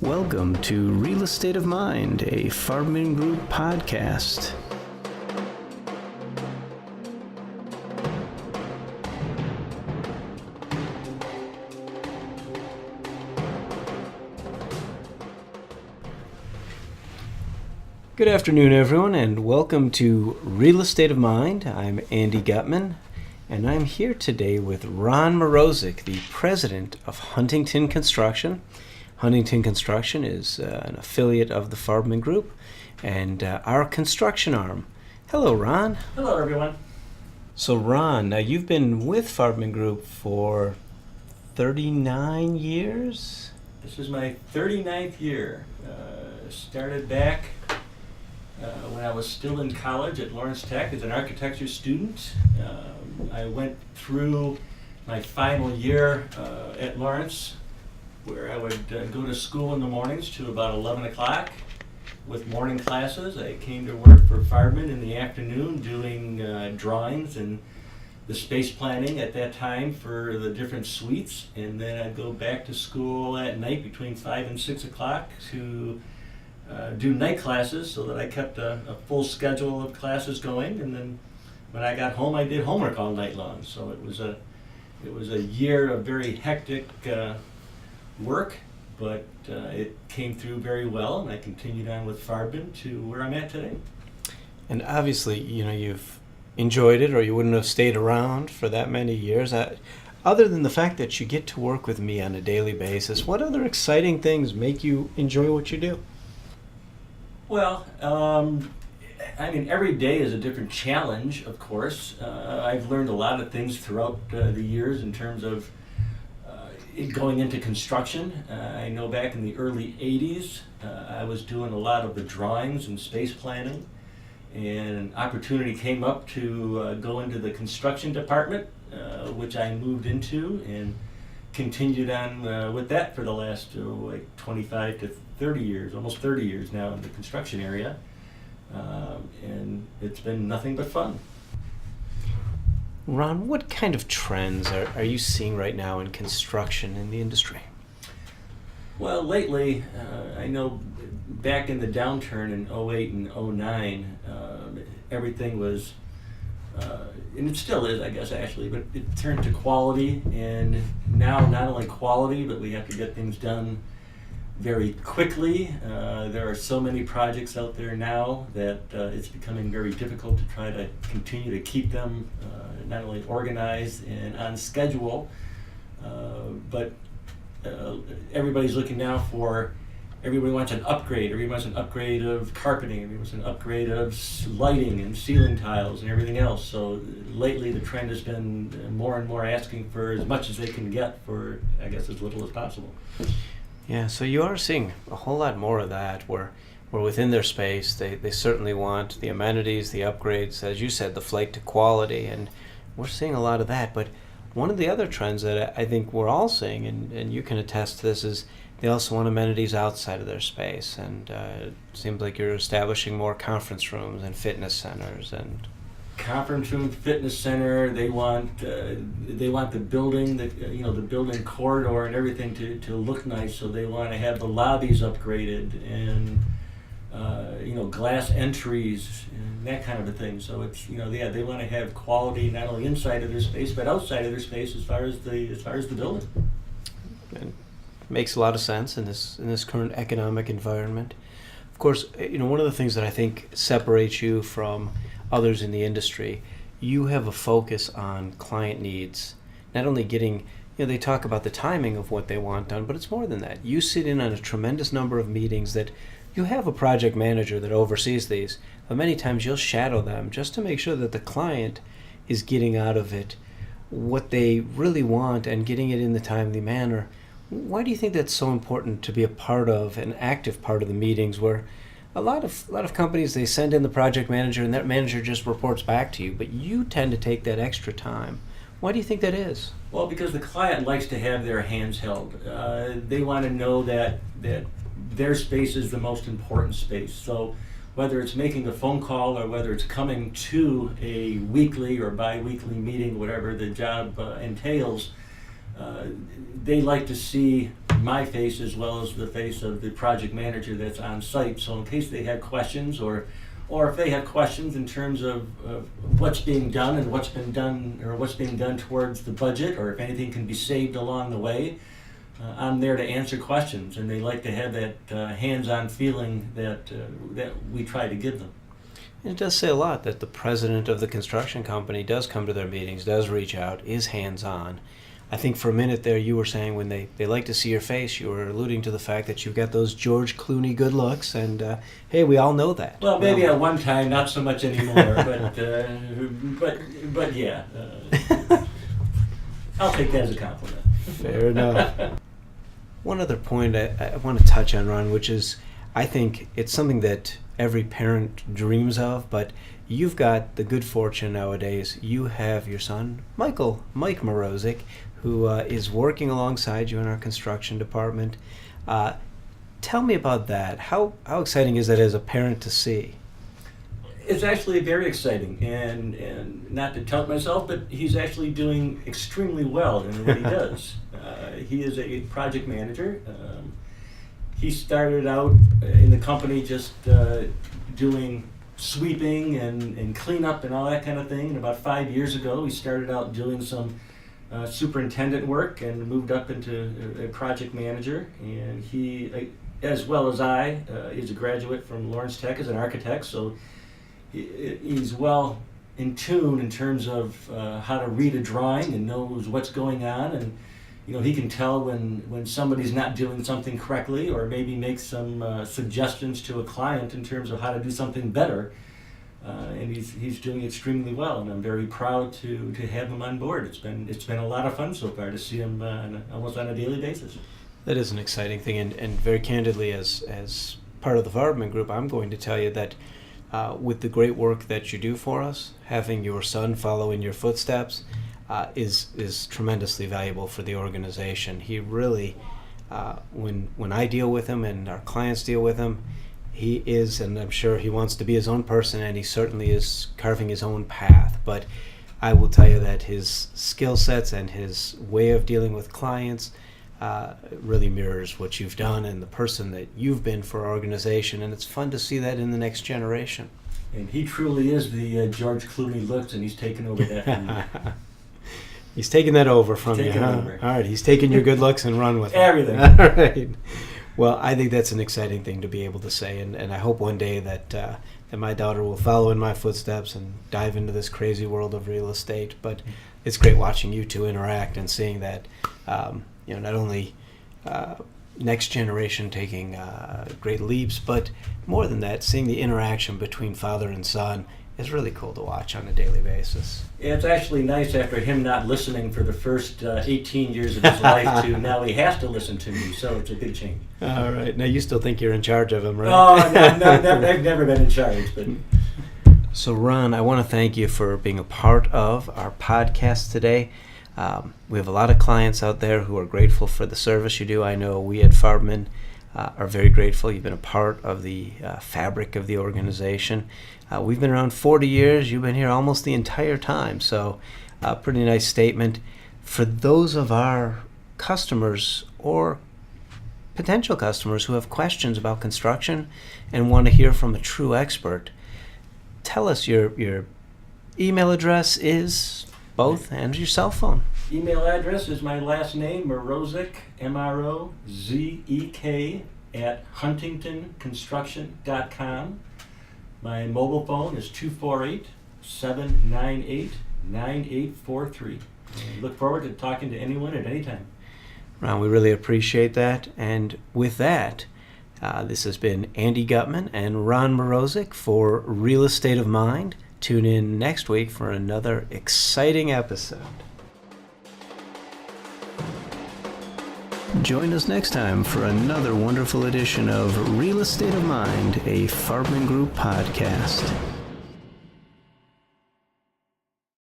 Welcome to Real Estate of Mind, a Farbman Group podcast. Good afternoon, everyone, and welcome to Real Estate of Mind. I'm Andy Gutman, and I'm here today with Ron Mrozek, the president of Huntington Construction. Huntington Construction is an affiliate of the Farbman Group and our construction arm. Hello, Ron. Hello, everyone. So, Ron, now you've been with Farbman Group for 39 years? This is my 39th year. Started back when I was still in college at Lawrence Tech as an architecture student. I went through my final year at Lawrence, where I would go to school in the mornings to about 11 o'clock with morning classes. I came to work for Farbman in the afternoon doing drawings and the space planning at that time for the different suites. And then I'd go back to school at night between 5 and 6 o'clock to do night classes so that I kept a full schedule of classes going. And then when I got home, I did homework all night long. So it was a year of very hectic work, but it came through very well, and I continued on with Farbman to where I'm at today. And obviously, you've enjoyed it, or you wouldn't have stayed around for that many years. Other than the fact that you get to work with me on a daily basis, what other exciting things make you enjoy what you do? Well, every day is a different challenge, of course. I've learned a lot of things throughout the years in terms of going into construction. I know back in the early 80s, I was doing a lot of the drawings and space planning, and an opportunity came up to go into the construction department, which I moved into and continued on with that for the last 25 to 30 years, almost 30 years now in the construction area, and it's been nothing but fun. Ron, what kind of trends are you seeing right now in construction in the industry? Well, lately, I know back in the downturn in 08 and 09, everything was, and it still is, I guess, actually, but it turned to quality, and now not only quality, but we have to get things done very quickly. There are so many projects out there now that it's becoming very difficult to try to continue to keep them not only organized and on schedule, but everybody's looking now for, everybody wants an upgrade. Everybody wants an upgrade of carpeting. Everybody wants an upgrade of lighting and ceiling tiles and everything else. So lately the trend has been more and more asking for as much as they can get for, I guess, as little as possible. Yeah, so you are seeing a whole lot more of that where within their space, they certainly want the amenities, the upgrades, as you said, the flight to quality, and we're seeing a lot of that. But one of the other trends that I think we're all seeing, and you can attest to this, is they also want amenities outside of their space, and it seems like you're establishing more conference rooms and fitness centers and conference room, fitness center. They want the building, the building corridor and everything to look nice. So they want to have the lobbies upgraded and glass entries and that kind of a thing. So it's they want to have quality not only inside of their space but outside of their space as far as the building. And makes a lot of sense in this current economic environment. Of course, one of the things that I think separates you from others in the industry, you have a focus on client needs. Not only getting, they talk about the timing of what they want done, but it's more than that. You sit in on a tremendous number of meetings that you have a project manager that oversees these, but many times you'll shadow them just to make sure that the client is getting out of it what they really want and getting it in the timely manner. Why do you think that's so important to be a part of, an active part of the meetings where a lot of companies, they send in the project manager and that manager just reports back to you, but you tend to take that extra time? Why do you think that is? Well, because the client likes to have their hands held. They want to know that their space is the most important space. So whether it's making a phone call or whether it's coming to a weekly or bi-weekly meeting, whatever the job entails, they like to see my face as well as the face of the project manager that's on site. So in case they had questions, or if they have questions in terms of what's being done and what's been done, or what's being done towards the budget, or if anything can be saved along the way, I'm there to answer questions, and they like to have that hands-on feeling that we try to give them. It does say a lot that the president of the construction company does come to their meetings, does reach out, is hands-on. I think for a minute there you were saying when they like to see your face, you were alluding to the fact that you've got those George Clooney good looks, and hey, we all know that. Well, maybe at one time, not so much anymore, but yeah, I'll take that as a compliment. Fair enough. One other point I want to touch on, Ron, which is I think it's something that every parent dreams of, but you've got the good fortune nowadays. You have your son, Mike Mrozek, who is working alongside you in our construction department. Tell me about that. How exciting is that as a parent to see? It's actually very exciting, and not to tout myself, but he's actually doing extremely well in what he does. He is a project manager. He started out in the company just doing sweeping and cleanup and all that kind of thing. And about 5 years ago, he started out doing some superintendent work and moved up into a project manager. And he, as well as I, is a graduate from Lawrence Tech as an architect, so he's well in tune in terms of how to read a drawing and knows what's going on. And he can tell when somebody's not doing something correctly, or maybe make some suggestions to a client in terms of how to do something better. And he's doing extremely well, and I'm very proud to have him on board. It's been a lot of fun so far to see him almost on a daily basis. That is an exciting thing, and very candidly, as part of the Varberman Group, I'm going to tell you that with the great work that you do for us, having your son follow in your footsteps is tremendously valuable for the organization. He really, when I deal with him and our clients deal with him, he is, and I'm sure he wants to be his own person, and he certainly is carving his own path. But I will tell you that his skill sets and his way of dealing with clients really mirrors what you've done and the person that you've been for our organization, and it's fun to see that in the next generation. And he truly is the George Clooney looks, and he's taken over that from you. He's taking that over from you, huh? Over. All right, he's taking your good looks and run with it. Everything. All right. Well, I think that's an exciting thing to be able to say, and I hope one day that my daughter will follow in my footsteps and dive into this crazy world of real estate. But it's great watching you two interact and seeing that, not only next generation taking great leaps, but more than that, seeing the interaction between father and son is really cool to watch on a daily basis. It's actually nice after him not listening for the first 18 years of his life to now he has to listen to me, so it's a big change. All right. Now you still think you're in charge of him, right? Oh, no, I've never been in charge. But So Ron, I want to thank you for being a part of our podcast today. We have a lot of clients out there who are grateful for the service you do. I know we at Farbman are very grateful. You've been a part of the fabric of the organization. We've been around 40 years. You've been here almost the entire time. So pretty nice statement. For those of our customers or potential customers who have questions about construction and want to hear from a true expert, tell us your email address is both, and your cell phone. Email address is my last name, Mrozek, Mrozek, at huntingtonconstruction.com. My mobile phone is 248-798-9843. I look forward to talking to anyone at any time. Ron, we really appreciate that. And with that, this has been Andy Gutman and Ron Mrozek for Real Estate of Mind. Tune in next week for another exciting episode. Join us next time for another wonderful edition of Real Estate of Mind, a Farbman Group podcast.